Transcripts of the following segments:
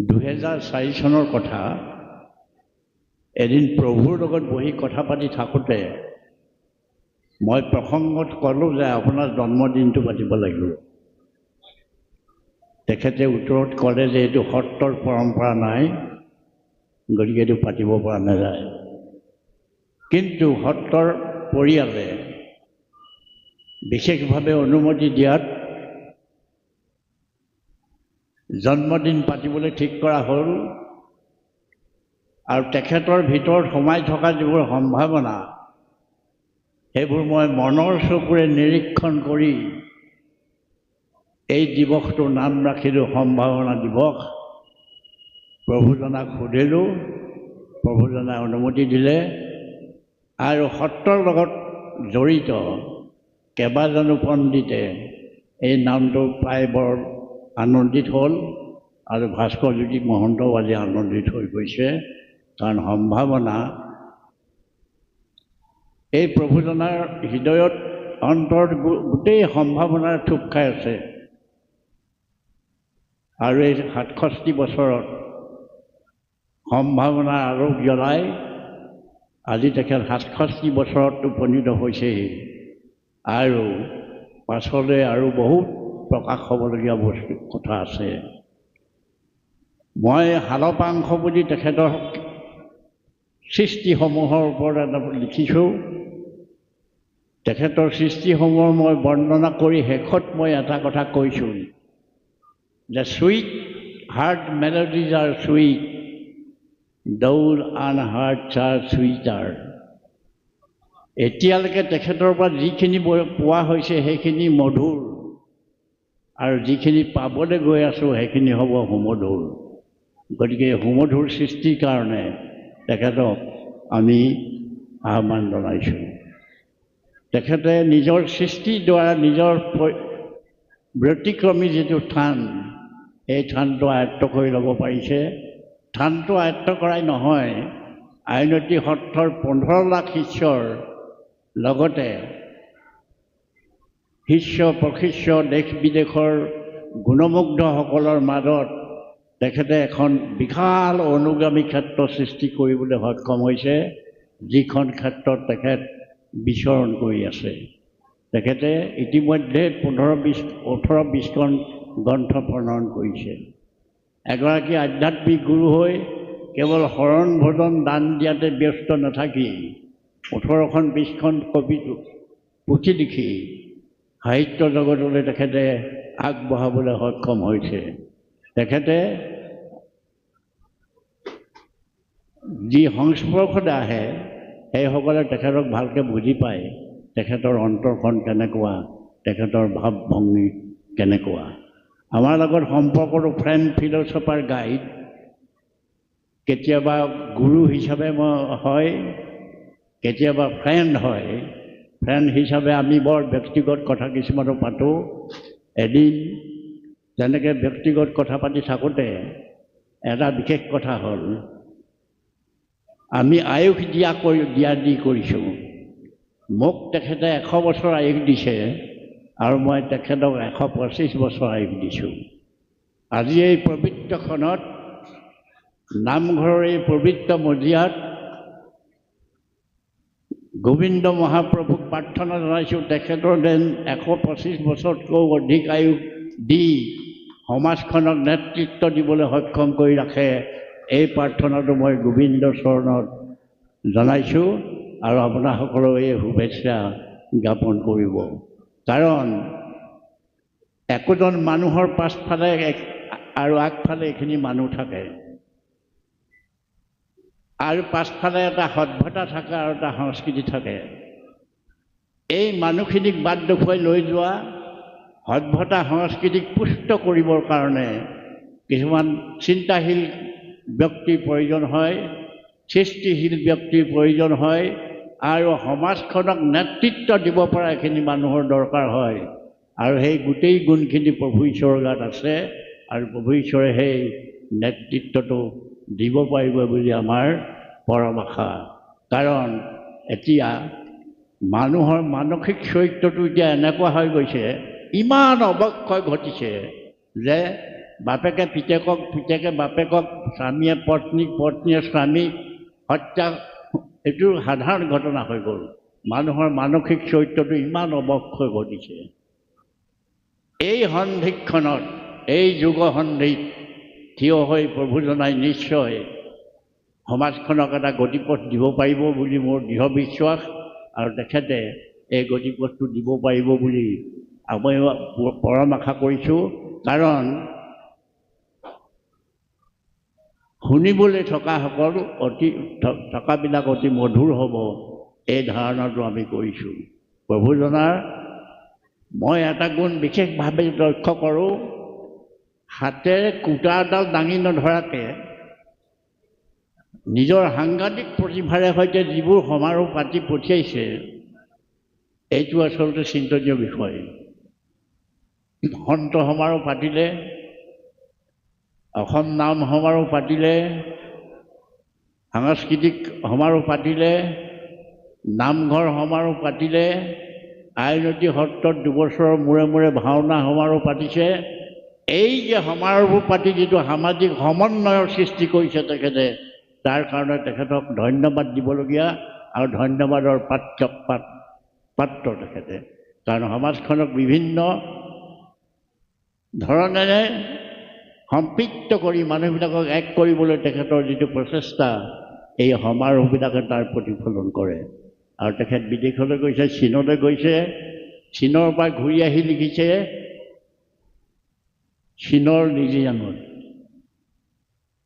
2004 চনৰ কথা এদিন প্ৰভুৰ লগত বহি কথা পাতি থাকোঁতে মই প্ৰসংগত ক'লোঁ যে আপোনাৰ জন্মদিনটো পাতিব লাগিব। তেখেতে উত্তৰত ক'লে যে এইটো সত্ৰৰ পৰম্পৰা নাই, গতিকে এইটো পাতিব পৰা নাযায়। কিন্তু সত্ৰৰ পৰিয়ালে বিশেষভাৱে অনুমতি দিয়াত জন্মদিন পাতিবলৈ ঠিক কৰা হ'ল। আৰু তেখেতৰ ভিতৰত সোমাই থকা যিবোৰ সম্ভাৱনা সেইবোৰ মই মনৰ চকুৰে নিৰীক্ষণ কৰি এই দিৱসটোৰ নাম ৰাখিলোঁ সম্ভাৱনা দিৱস। প্ৰভুজনাক সুধিলোঁ, প্ৰভুজনাই অনুমতি দিলে। আৰু সত্ৰৰ লগত জড়িত কেইবাজনো পণ্ডিতে এই নামটো পাই বৰ আনন্দিত হ'ল আৰু ভাস্কৰজ্যোতি মহন্তও আজি আনন্দিত হৈ গৈছে, কাৰণ সম্ভাৱনা এই প্ৰভুজনাৰ হৃদয়ত অন্তৰত গোটেই সম্ভাৱনাৰ থোপ খাই আছে। আৰু এই 67 বছৰত সম্ভাৱনাৰ আলোক জ্বলাই আজি তেখেত 67 বছৰত উপনীত হৈছেহি। আৰু পাছলৈ আৰু বহুত প্ৰকাশ হ'বলগীয়া বস্তু কথা আছে। মই শালপাংশ বুলি তেখেতৰ সৃষ্টিসমূহৰ ওপৰত এটা লিখিছোঁ। তেখেতৰ সৃষ্টিসমূহ মই বৰ্ণনা কৰি শেষত মই এটা কথা কৈছোঁ যে চুইট হাৰ্ট মেলোডিজ আৰ চুইট, দৌল আনহাৰ্টছ আৰ চুইটাৰ। এতিয়ালৈকে তেখেতৰ পৰা যিখিনি পোৱা হৈছে সেইখিনি মধুৰ, আৰু যিখিনি পাবলৈ গৈ আছোঁ সেইখিনি হ'ব সুমধুৰ। গতিকে সুমধুৰ সৃষ্টিৰ কাৰণে তেখেতক আমি আহ্বান জনাইছোঁ। তেখেতে নিজৰ সৃষ্টিৰ দ্বাৰা নিজৰ ব্যতিক্ৰমী যিটো থান, সেই থানটো আয়ত্ত কৰি ল'ব পাৰিছে। থানটো আয়ত্ত কৰাই নহয়, আইনতি সত্ৰৰ 15 লাখ শিষ্যৰ লগতে শিষ্য প্ৰশিষ্য দেশ বিদেশৰ গুণমুগ্ধসকলৰ মাজত তেখেতে এখন বিশাল অনুগামী ক্ষেত্ৰ সৃষ্টি কৰিবলৈ সক্ষম হৈছে, যিখন ক্ষেত্ৰত তেখেত বিচৰণ কৰি আছে। তেখেতে ইতিমধ্যে 18-20খন গ্ৰন্থ প্ৰণয়ন কৰিছে। এগৰাকী আধ্যাত্মিক গুৰু হৈ কেৱল শৰণ ভোজন দান দিয়াতে ব্যস্ত নাথাকি 18খন-20খন পুথি লিখি সাহিত্য জগতলৈ তেখেতে আগবঢ়াবলৈ সক্ষম হৈছে। তেখেতে যি সংস্পৰ্শত আহে সেইসকলে তেখেতক ভালকৈ বুজি পায়, তেখেতৰ অন্তৰখন কেনেকুৱা, তেখেতৰ ভাৱ ভংগী কেনেকুৱা। আমাৰ লগত সম্পৰ্কটো ফ্ৰেণ্ড ফিলচফাৰ গাইড, কেতিয়াবা গুৰু হিচাপে হয়, কেতিয়াবা ফ্ৰেণ্ড হয়। ফ্ৰেণ্ড হিচাপে আমি বৰ ব্যক্তিগত কথা কিছুমানো পাতোঁ। এদিন তেনেকৈ ব্যক্তিগত কথা পাতি থাকোঁতে এটা বিশেষ কথা হ'ল, আমি আয়ুস দিয়া দি কৰিছোঁ। মোক তেখেতে 100 বছৰ আয়ুস দিছে আৰু মই তেখেতক 125 বছৰ আয়ুস দিছোঁ। আজি এই পবিত্ৰ ক্ষণত নামঘৰৰ এই পবিত্ৰ মজিয়াত গোবিন্দ মহাপ্ৰভুক প্ৰাৰ্থনা জনাইছোঁ, তেখেতৰ যেন 125 বছৰতকৈও অধিক আয়ুস দি সমাজখনক নেতৃত্ব দিবলৈ সক্ষম কৰি ৰাখে। এই প্ৰাৰ্থনাটো মই গোবিন্দৰ চৰণত জনাইছোঁ আৰু আপোনাসকলেও এই শুভেচ্ছা জ্ঞাপন কৰিব। কাৰণ একোজন মানুহৰ পাছফালে আৰু আগফালে এইখিনি মানুহ থাকে, আৰু পাছফালে এটা সভ্যতা থাকে আৰু এটা সংস্কৃতি থাকে। এই মানুহখিনিক বাট দেখুৱাই লৈ যোৱা সভ্যতা সংস্কৃতিক পুষ্ট কৰিবৰ কাৰণে কিছুমান চিন্তাশীল ব্যক্তিৰ প্ৰয়োজন হয়, সৃষ্টিশীল ব্যক্তিৰ প্ৰয়োজন হয়, আৰু সমাজখনক নেতৃত্ব দিব পৰা এইখিনি মানুহৰ দৰকাৰ হয়। আৰু সেই গোটেই গুণখিনি প্ৰভু ঈশ্বৰৰ গাত আছে, আৰু প্ৰভু ঈশ্বৰে সেই নেতৃত্বটো দিব পাৰিব বুলি আমাৰ পৰম আশা। কাৰণ এতিয়া মানুহৰ মানসিক চৰিত্ৰটো এতিয়া এনেকুৱা হৈ গৈছে, ইমান অৱক্ষয় ঘটিছে যে বাপেকে পিতেকক, পিতেকে বাপেকক, স্বামীয়ে পত্নীক, পত্নীয়ে স্বামীক হত্যা, এইটো সাধাৰণ ঘটনা হৈ গ'ল। মানুহৰ মানসিক চৰিত্ৰটো ইমান অৱক্ষয় ঘটিছে। এই সন্ধিক্ষণত, এই যুগ সন্ধিত থিয় হৈ প্ৰভুজনাই নিশ্চয় সমাজখনক এটা গতিপথ দিব পাৰিব বুলি মোৰ দৃঢ় বিশ্বাস, আৰু তেখেতে এই গতিপথটো দিব পাৰিব বুলি আমি পৰম আশা কৰিছোঁ। কাৰণ শুনিবলৈ থকাসকল থকাবিলাক অতি মধুৰ হ'ব, এই ধাৰণাটো আমি কৰিছোঁ। প্ৰভুজনাৰ মই এটা গুণ বিশেষভাৱে লক্ষ্য কৰোঁ, হাতেৰে কুটা এডাল দাঙি নধৰাকৈ নিজৰ সাংঘাতিক প্ৰতিভাৰে সৈতে যিবোৰ সমাৰোহ পাতি পঠিয়াইছে, এইটো আচলতে চিন্তনীয় বিষয়। সন্ত সমাৰোহ পাতিলে, অসম নাম সমাৰোহ পাতিলে, সাংস্কৃতিক সমাৰোহ পাতিলে, নামঘৰ সমাৰোহ পাতিলে, আইনতি সত্ৰত দুবছৰৰ মূৰে মূৰে ভাওনা সমাৰোহ পাতিছে। এই যে সমাৰোহবোৰ পাতি যিটো সামাজিক সমন্বয়ৰ সৃষ্টি কৰিছে তেখেতে, তাৰ কাৰণে তেখেতক ধন্যবাদ দিবলগীয়া, আৰু ধন্যবাদৰ পাত্ৰ তেখেতে। কাৰণ সমাজখনক বিভিন্ন ধৰণেৰে সম্পৃক্ত কৰি মানুহবিলাকক এক কৰিবলৈ তেখেতৰ যিটো প্ৰচেষ্টা, এই সমাৰোহবিলাকে তাৰ প্ৰতিফলন কৰে। আৰু তেখেত বিদেশলৈ গৈছে, চীনলৈ গৈছে, চীনৰ পৰা ঘূৰি আহি লিখিছে চীনৰ নিউজিলেণ্ডত।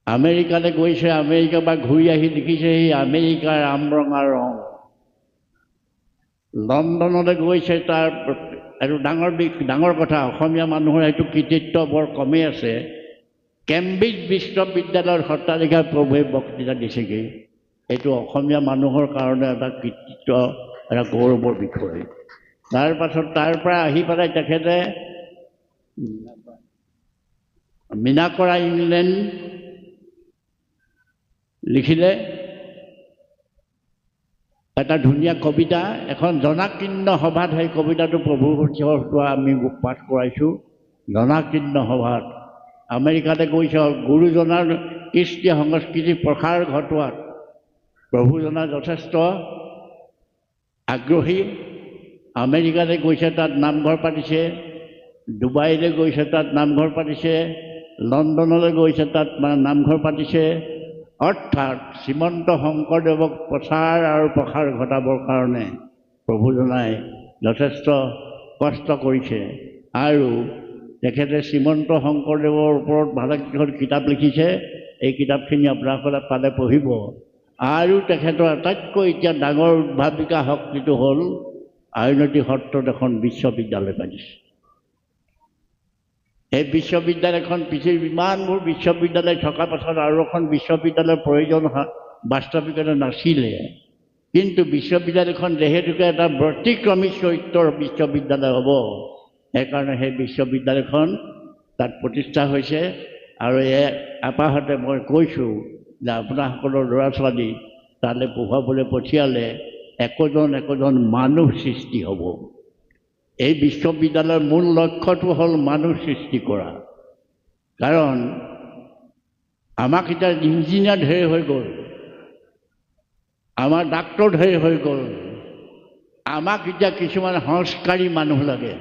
আমেৰিকালৈ গৈছে, আমেৰিকাৰ পৰা ঘূৰি আহি লিখিছে সেই আমেৰিকাৰ আমৰঙা ৰং। লণ্ডনলৈ গৈছে, তাৰ এইটো ডাঙৰ কথা, অসমীয়া মানুহৰ এইটো কৃতিত্ব বৰ কমেই আছে। কেম্ব্ৰিজ বিশ্ববিদ্যালয়ৰ সত্ৰাধিকাৰ প্ৰভুৱে বক্তৃতা দিছেগৈ। এইটো অসমীয়া মানুহৰ কাৰণে এটা কৃতিত্ব, এটা গৌৰৱৰ বিষয়। তাৰপাছত তাৰ পৰা আহি পেলাই তেখেতে মিনাকৰা ইংলেণ্ড লিখিলে এটা ধুনীয়া কবিতা, এখন জনাকীৰ্ণ সভাত সেই কবিতাটো প্ৰভুৰ হতুৱা আমি পাঠ কৰাইছোঁ। জনাকীৰ্ণ সভাত আমেৰিকাতে গৈছে, গুৰুজনাৰ কৃষ্টি সংস্কৃতিৰ প্ৰসাৰ ঘটোৱাত প্ৰভুজনা যথেষ্ট আগ্ৰহী। আমেৰিকালৈ গৈছে, তাত নামঘৰ পাতিছে, ডুবাইলৈ গৈছে, তাত নামঘৰ পাতিছে, লণ্ডনলৈ গৈছে, তাত নামঘৰ পাতিছে। অৰ্থাৎ শ্ৰীমন্ত শংকৰদেৱক প্ৰচাৰ আৰু প্ৰসাৰ ঘটাবৰ কাৰণে প্ৰভুজনাই যথেষ্ট কষ্ট কৰিছে। আৰু তেখেতে শ্ৰীমন্ত শংকৰদেৱৰ ওপৰত ভালেকেইখন কিতাপ লিখিছে। এই কিতাপখিনি আপোনালোকে পালে পঢ়িব। আৰু তেখেতৰ আটাইতকৈ এতিয়া ডাঙৰ উদ্ভাৱিকা শক্তিটো হ'ল আউনীআটী সত্ৰত এখন বিশ্ববিদ্যালয় পাতিছে। এই বিশ্ববিদ্যালয়খন পৃথিৱীৰ ইমানবোৰ বিশ্ববিদ্যালয় থকাৰ পাছত আৰু এখন বিশ্ববিদ্যালয়ৰ প্ৰয়োজন বাস্তৱিকতে নাছিলে। কিন্তু বিশ্ববিদ্যালয়খন যিহেতুকে এটা ব্যতিক্ৰমী চৰিত্ৰৰ বিশ্ববিদ্যালয় হ'ব, সেইকাৰণে সেই বিশ্ববিদ্যালয়খন তাত প্ৰতিষ্ঠা হৈছে। আৰু আপাহতে মই কৈছোঁ যে আপোনাসকলৰ ল'ৰা ছোৱালী তালৈ পঢ়ুৱাবলৈ পঠিয়ালে একোজন মানুহ সৃষ্টি হ'ব। এই বিশ্ববিদ্যালয়ৰ মূল লক্ষ্যটো হ'ল মানুহ সৃষ্টি কৰা। কাৰণ আমাক এতিয়া ইঞ্জিনিয়াৰ ঢেৰ হৈ গ'ল, আমাৰ ডাক্তৰ ঢেৰ হৈ গ'ল, আমাক এতিয়া কিছুমান সংস্কাৰী মানুহ লাগে।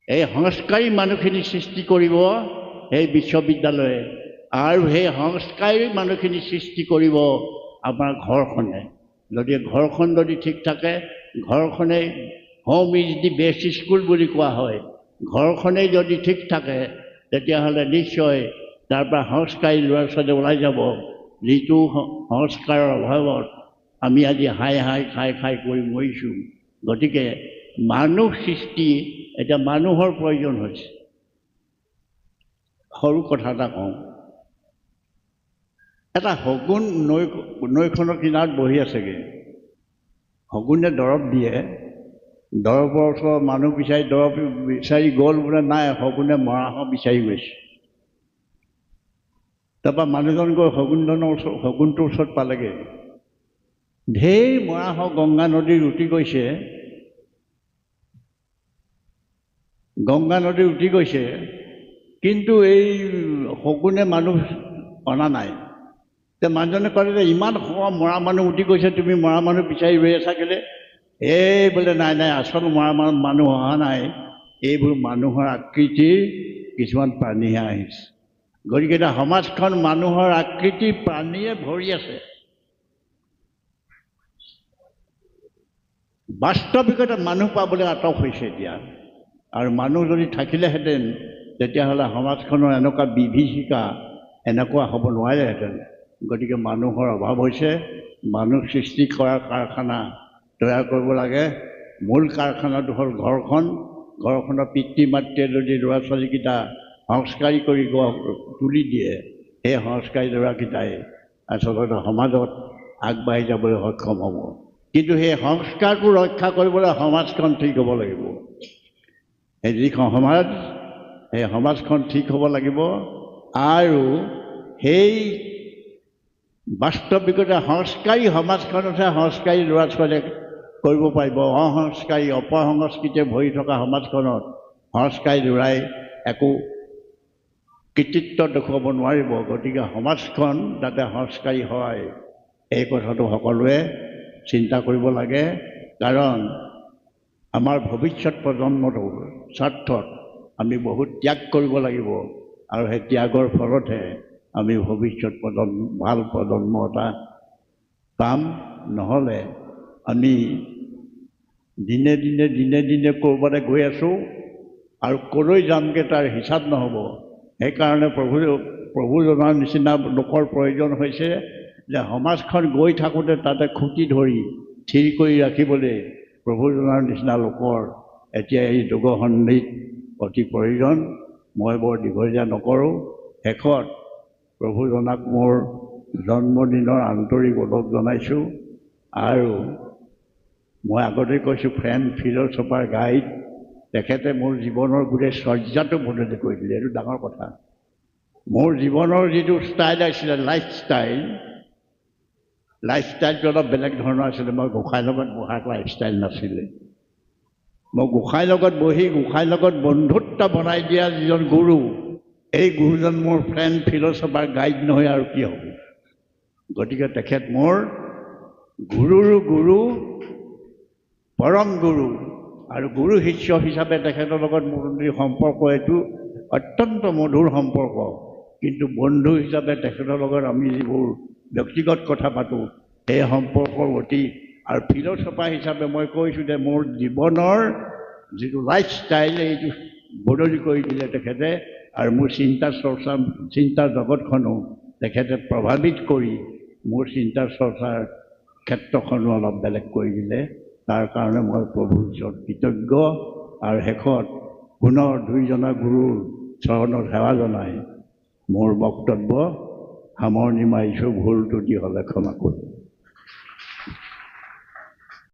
এই সংস্কাৰী মানুহখিনি সৃষ্টি কৰিব এই বিশ্ববিদ্যালয়ে, আৰু সেই সংস্কাৰী মানুহখিনি সৃষ্টি কৰিব আমাৰ ঘৰখনে। যদি ঘৰখন যদি ঠিক থাকে, ঘৰখনেই home is the best school বুলি কোৱা হয়। ঘৰখনেই যদি ঠিক থাকে তেতিয়াহ'লে নিশ্চয় তাৰ পৰা সংস্কাৰী ল'ৰা ছোৱালী ওলাই যাব, যিটো সংস্কাৰৰ অভাৱত আমি আজি হাই খাই কৰি মৰিছোঁ। গতিকে মানুহ সৃষ্টি, এতিয়া মানুহৰ প্ৰয়োজন হৈছে। সৰু কথা এটা কওঁ, এটা শগুন নৈখনৰ কিনাৰত বহি আছেগৈ। শগুনে দৰৱ দিয়ে, দৰৱৰ ওচৰত মানুহ দৰৱ বিচাৰি গ'ল বোলে, নাই, শগুনে মৰাশ বিচাৰি গৈছে। তাৰপৰা মানুহজন গৈ শগুনটোৰ ওচৰত পালেগৈ। ঢেৰ মৰাশ গংগা নদীৰ উটি গৈছে, গংগা নদীৰ উটি গৈছে। কিন্তু এই শগুনে মানুহ অনা নাই। তে মানুহজনে ক'লে যে ইমান মৰা মানুহ উঠি গৈছে, তুমি মৰা মানুহ বিচাৰি ৰৈ আছা কেলে? এই বোলে নাই নাই, আচল মৰা মানুহ অহা নাই, এইবোৰ মানুহৰ আকৃতিৰ কিছুমান প্ৰাণীহে আহিছে। গতিকে এতিয়া সমাজখন মানুহৰ আকৃতি প্ৰাণীয়ে ভৰি আছে। বাস্তৱিকতে মানুহ পাবলৈ আটক হৈছে এতিয়া। আৰু মানুহ যদি থাকিলেহেঁতেন তেতিয়াহ'লে সমাজখনৰ এনেকুৱা বিভীষিকা এনেকুৱা হ'ব নোৱাৰিলেহেঁতেন। গতিকে মানুহৰ অভাৱ হৈছে। মানুহ সৃষ্টি কৰাৰ কাৰখানা তৈয়াৰ কৰিব লাগে। মূল কাৰখানাটো হ'ল ঘৰখন। ঘৰখনৰ পিতৃ মাতৃয়ে যদি ল'ৰা ছোৱালীকেইটা সংস্কাৰী কৰি তুলি দিয়ে, সেই সংস্কাৰী ল'ৰাকেইটাই আচলতে সমাজত আগবাঢ়ি যাবলৈ সক্ষম হ'ব। কিন্তু সেই সংস্কাৰটো ৰক্ষা কৰিবলৈ সমাজখন ঠিক হ'ব লাগিব। এই যিখন সমাজ, সেই সমাজখন ঠিক হ'ব লাগিব। আৰু সেই বাস্তৱিকতে সংস্কাৰী সমাজখনতহে সংস্কাৰী ল'ৰা ছোৱালীয়ে কৰিব পাৰিব। অসংস্কাৰী অপসংস্কৃতিয়ে ভৰি থকা সমাজখনত সংস্কাৰী ল'ৰাই একো কৃতিত্ব দেখুৱাব নোৱাৰিব। গতিকে সমাজখন যাতে সংস্কাৰী হয়, এই কথাটো সকলোৱে চিন্তা কৰিব লাগে। কাৰণ আমাৰ ভৱিষ্যত প্ৰজন্মটোৰ স্বাৰ্থত আমি বহুত ত্যাগ কৰিব লাগিব। আৰু সেই ত্যাগৰ ফলতহে আমি ভৱিষ্যত ভাল প্ৰজন্ম এটা পাম। নহ'লে আমি দিনে দিনে ক'ৰবালৈ গৈ আছোঁ আৰু ক'লৈ যামগৈ তাৰ হিচাপ নহ'ব। সেইকাৰণে প্ৰভুজনাৰ নিচিনা লোকৰ প্ৰয়োজন হৈছে যে সমাজখন গৈ থাকোঁতে তাতে খুঁটি ধৰি থিৰ কৰি ৰাখিবলৈ প্ৰভুজনাৰ নিচিনা লোকৰ এতিয়া এই যুগসন্ধিত অতি প্ৰয়োজন। মই বৰ দীঘলীয়া নকৰোঁ। শেষত প্ৰভুজনাক মোৰ জন্মদিনৰ আন্তৰিক ওলগ জনাইছোঁ। আৰু মই আগতে কৈছোঁ, ফ্ৰেণ্ড ফিল'চফাৰ গাইড, তেখেতে মোৰ জীৱনৰ গোটেই চৰ্যাটো বদলি কৰি দিলে। এইটো ডাঙৰ কথা। মোৰ জীৱনৰ যিটো ষ্টাইল আছিলে, লাইফষ্টাইলটো অলপ বেলেগ ধৰণৰ আছিলে। মই গোঁসাইৰ লগত বহাৰ লাইফষ্টাইল নাছিলে। মই গোঁসাইৰ লগত বহি গোঁসাইৰ লগত বন্ধুত্ব বনাই দিয়া যিজন গুৰু, এই গুৰুজন মোৰ ফ্ৰেণ্ড ফিল'চফাৰ গাইড নহয় আৰু কি হ'ব। গতিকে তেখেত মোৰ গুৰুৰো গুৰু, পৰম গুৰু। আৰু গুৰু শিষ্য হিচাপে তেখেতৰ লগত মোৰ সম্পৰ্ক এইটো অত্যন্ত মধুৰ সম্পৰ্ক। কিন্তু বন্ধু হিচাপে তেখেতৰ লগত আমি যিবোৰ ব্যক্তিগত কথা পাতোঁ, সেই সম্পৰ্কৰ অতি। আৰু ফিল'চফাৰ হিচাপে মই কৈছোঁ যে মোৰ জীৱনৰ যিটো লাইফষ্টাইল, এইটো বদলি কৰি দিলে তেখেতে। আৰু মোৰ চিন্তাৰ জগতখনো তেখেতে প্ৰভাৱিত কৰি মোৰ চিন্তাৰ চৰ্চাৰ ক্ষেত্ৰখনো অলপ বেলেগ কৰি দিলে। তাৰ কাৰণে মই প্ৰভুৰ ওচৰত কৃতজ্ঞ। আৰু শেষত পুনৰ দুইজনা গুৰুৰ চৰণত সেৱা জনাই মোৰ বক্তব্য সামৰণি মাৰিছোঁ। ভুল ত্ৰুটি হ'লে ক্ষমা কৰোঁ।